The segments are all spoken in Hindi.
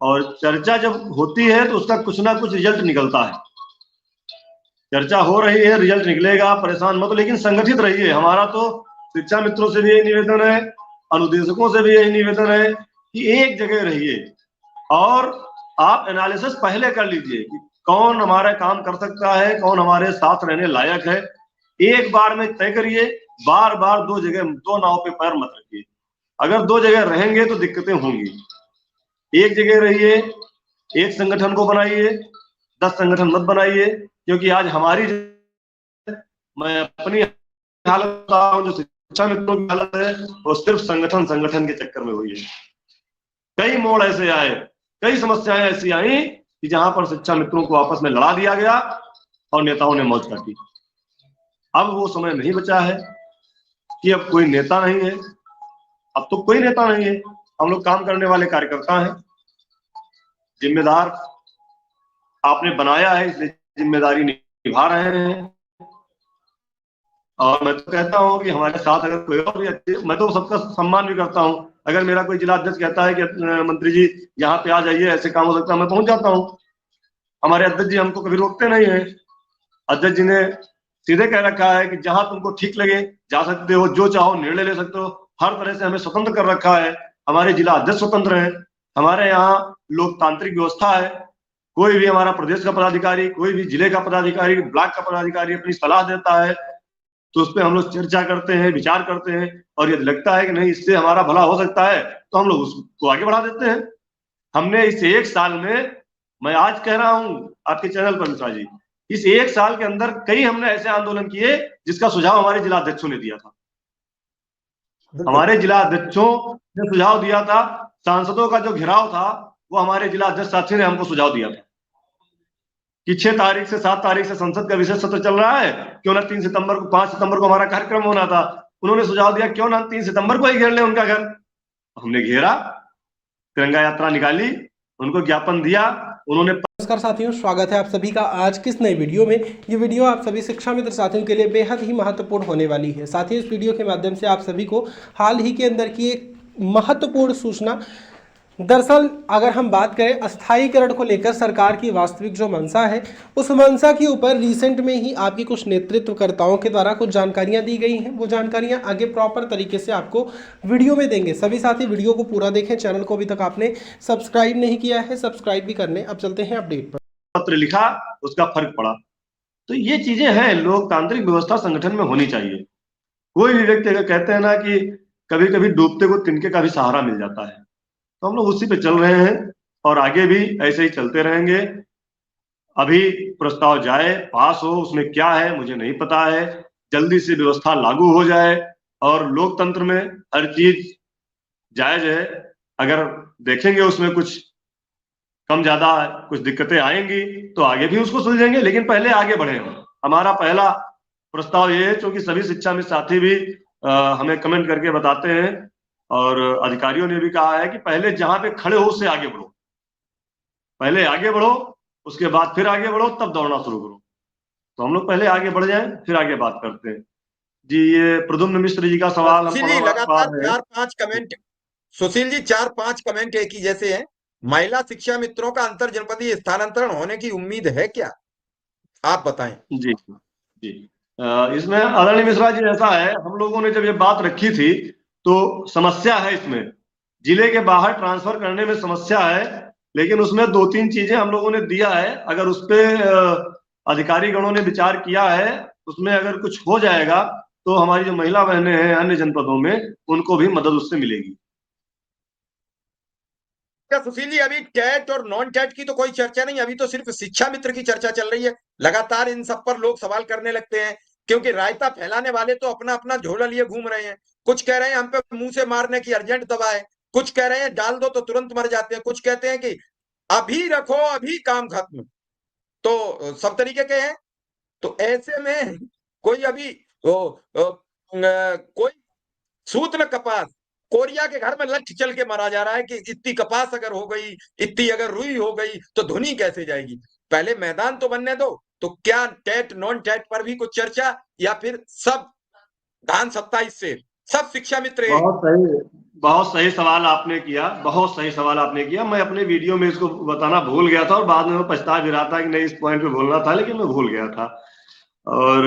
और चर्चा जब होती है तो उसका कुछ ना कुछ रिजल्ट निकलता है। चर्चा हो रही है, रिजल्ट निकलेगा, परेशान मत, लेकिन संगठित रहिए। हमारा तो शिक्षा मित्रों से भी यही निवेदन है, अनुदेशकों से भी यही निवेदन है कि एक जगह रहिए और आप एनालिसिस पहले कर लीजिए कि कौन हमारा काम कर सकता है, कौन हमारे साथ रहने लायक है। एक बार में तय करिए, बार बार दो जगह, दो नाव पे पैर मत रखिए। अगर दो जगह रहेंगे तो दिक्कतें होंगी। एक जगह रहिए, एक संगठन को बनाइए, 10 संगठन मत बनाइए, क्योंकि आज हमारी, मैं अपनी हालत बता रहा हूँ, जो शिक्षा मित्रों की हालत है वो सिर्फ संगठन संगठन के चक्कर में हुई है। कई मोड़ ऐसे आए, कई समस्याएं ऐसी आई कि जहां पर शिक्षा मित्रों को आपस में लड़ा दिया गया और नेताओं ने मौज काटी। अब वो समय नहीं बचा है कि अब कोई नेता नहीं है, अब तो कोई नेता नहीं है। हम लोग काम करने वाले कार्यकर्ता हैं, जिम्मेदार आपने बनाया है इसलिए जिम्मेदारी निभा रहे हैं। और मैं तो कहता हूँ कि हमारे साथ अगर कोई और भी अच्छे, मैं तो सबका सम्मान भी करता हूँ। अगर मेरा कोई जिला अध्यक्ष कहता है कि मंत्री जी यहाँ पे आ जाइए, ऐसे काम हो सकता है, मैं पहुंच जाता हूँ। हमारे अध्यक्ष जी हमको कभी रोकते नहीं है। अध्यक्ष जी ने सीधे कह रखा है कि जहां तुमको ठीक लगे जा सकते हो, जो चाहो निर्णय ले सकते हो। हर तरह से हमें स्वतंत्र कर रखा है। हमारे जिला अध्यक्ष स्वतंत्र है, हमारे यहाँ लोकतांत्रिक व्यवस्था है। कोई भी हमारा प्रदेश का पदाधिकारी, कोई भी जिले का पदाधिकारी, ब्लॉक का पदाधिकारी अपनी सलाह देता है तो उस पर हम लोग चर्चा करते हैं, विचार करते हैं, और यदि लगता है कि नहीं इससे हमारा भला हो सकता है तो हम लोग उसको आगे बढ़ा देते हैं। हमने इस एक साल में, मैं आज कह रहा हूं आपके चैनल पर मिश्रा जी, इस एक साल के अंदर कई हमने ऐसे आंदोलन किए जिसका सुझाव हमारे जिला अध्यक्षों ने दिया था। हमारे जिला अध्यक्षों ने सुझाव दिया था। सांसदों का जो घेराव था वो हमारे जिला अध्यक्ष साथी ने हमको सुझाव दिया था कि 6 तारीख से 7 तारीख से संसद का विशेष सत्र चल रहा है, क्यों ना 3 सितंबर को, 5 सितंबर को हमारा कार्यक्रम होना था। उन्होंने सुझाव दिया क्यों ना 3 सितंबर को ही घेर ले उनका घर। हमने घेरा, तिरंगा यात्रा निकाली, उनको ज्ञापन दिया, उन्होंने। नमस्कार साथियों, स्वागत है आप सभी का आज किस नई वीडियो में। ये वीडियो आप सभी शिक्षा मित्र साथियों के लिए बेहद ही महत्वपूर्ण होने वाली है। साथियों, इस वीडियो के माध्यम से आप सभी को हाल ही के अंदर की एक महत्वपूर्ण सूचना, दरअसल अगर हम बात करें अस्थायीकरण को लेकर सरकार की वास्तविक जो मंशा है, उस मंशा के ऊपर रिसेंट में ही आपकी कुछ नेतृत्वकर्ताओं के द्वारा कुछ जानकारियां दी गई हैं। वो जानकारियां आगे प्रॉपर तरीके से आपको वीडियो में देंगे। सभी साथी वीडियो को पूरा देखें। चैनल को अभी तक आपने सब्सक्राइब नहीं किया है, सब्सक्राइब भी करने। अब चलते हैं अपडेट पर। पत्र लिखा, उसका फर्क पड़ा। तो ये चीजें हैं, लोकतांत्रिक व्यवस्था संगठन में होनी चाहिए। कोई भी व्यक्ति अगर कहते हैं ना कि कभी कभी डूबते को तिनके का भी सहारा मिल जाता है, तो हम लोग उसी पे चल रहे हैं और आगे भी ऐसे ही चलते रहेंगे। अभी प्रस्ताव जाए, पास हो, उसमें क्या है मुझे नहीं पता है। जल्दी से व्यवस्था लागू हो जाए और लोकतंत्र में हर चीज जायज है। अगर देखेंगे उसमें कुछ कम ज्यादा कुछ दिक्कतें आएंगी तो आगे भी उसको सुलझेंगे, लेकिन पहले आगे बढ़े हम। हमारा पहला प्रस्ताव ये है, क्योंकि सभी शिक्षा में साथी भी हमें कमेंट करके बताते हैं और अधिकारियों ने भी कहा है कि पहले जहां पे खड़े हो उससे आगे बढ़ो, पहले आगे बढ़ो, उसके बाद फिर आगे बढ़ो, तब दौड़ना शुरू करो। तो हम लोग पहले आगे बढ़ जाएं, फिर आगे बात करते हैं। जी, ये प्रद्युम्न मिश्र जी का सवाल हम लगातार 4-5 कमेंट, सुशील जी 4-5 कमेंट एक ही जैसे हैं। महिला शिक्षा मित्रों का अंतर जनपदीय स्थानांतरण होने की उम्मीद है क्या, आप बताएं। जी जी, इसमें आदरणीय मिश्रा जी ऐसा है, हम लोगों ने जब ये बात रखी थी तो समस्या है इसमें, जिले के बाहर ट्रांसफर करने में समस्या है, लेकिन उसमें 2-3 चीजें हम लोगों ने दिया है। अगर उस पे अधिकारी गणों ने विचार किया है, उसमें अगर कुछ हो जाएगा तो हमारी जो महिला बहनें हैं अन्य जनपदों में, उनको भी मदद उससे मिलेगी। सुशील जी, अभी टेट और नॉन टेट की तो कोई चर्चा नहीं, अभी तो सिर्फ शिक्षा मित्र की चर्चा चल रही है। लगातार इन सब पर लोग सवाल करने लगते हैं, क्योंकि रायता फैलाने वाले तो अपना अपना झोला लिए घूम रहे हैं। कुछ कह रहे हैं हम पे मुंह से मारने की अर्जेंट दवा है, कुछ कह रहे हैं डाल दो तो तुरंत मर जाते हैं, कुछ कहते हैं कि अभी रखो अभी काम खत्म। तो सब तरीके के हैं। तो ऐसे में कोई अभी कोई सूत न कपास, कोरिया के घर में लठ चल के मारा जा रहा है कि इतनी कपास अगर हो गई, इतनी अगर रुई हो गई तो धुनी कैसे जाएगी। पहले मैदान तो बनने दो। तो क्या टेट नॉन टेट पर भी कुछ चर्चा, या फिर सब धान 27 से सब शिक्षा मित्र एक। बहुत सही सवाल आपने किया, बहुत सही सवाल आपने किया। मैं अपने वीडियो में इसको बताना भूल गया था और बाद में मैं पछता भी रहा था कि नहीं, इस पॉइंट पे बोलना था, लेकिन मैं भूल गया था। और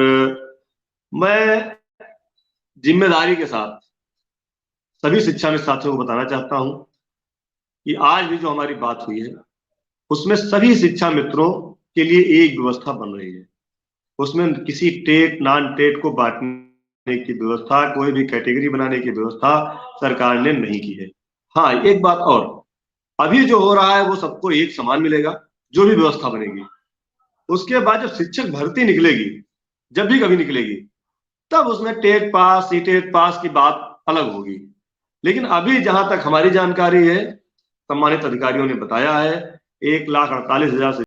मैं जिम्मेदारी के साथ सभी शिक्षा मित्र साथियों को बताना चाहता हूं कि आज भी जो हमारी बात हुई है उसमें सभी शिक्षा मित्रों के लिए एक व्यवस्था बन रही है। उसमें किसी टेट नॉन टेट को बांटने की व्यवस्था, कोई भी कैटेगरी बनाने की व्यवस्था सरकार ने नहीं की है। हाँ, एक बात और, अभी जो हो रहा है वो सबको एक समान मिलेगा, जो भी व्यवस्था बनेगी। उसके बाद जब शिक्षक भर्ती निकलेगी, जब भी कभी निकलेगी, तब उसमें TET pass C TET pass की बात अलग होगी। लेकिन अभी जहां तक हमारी जानकारी है, सम्मानित अधिकारियों ने बताया है, 1,48,000 से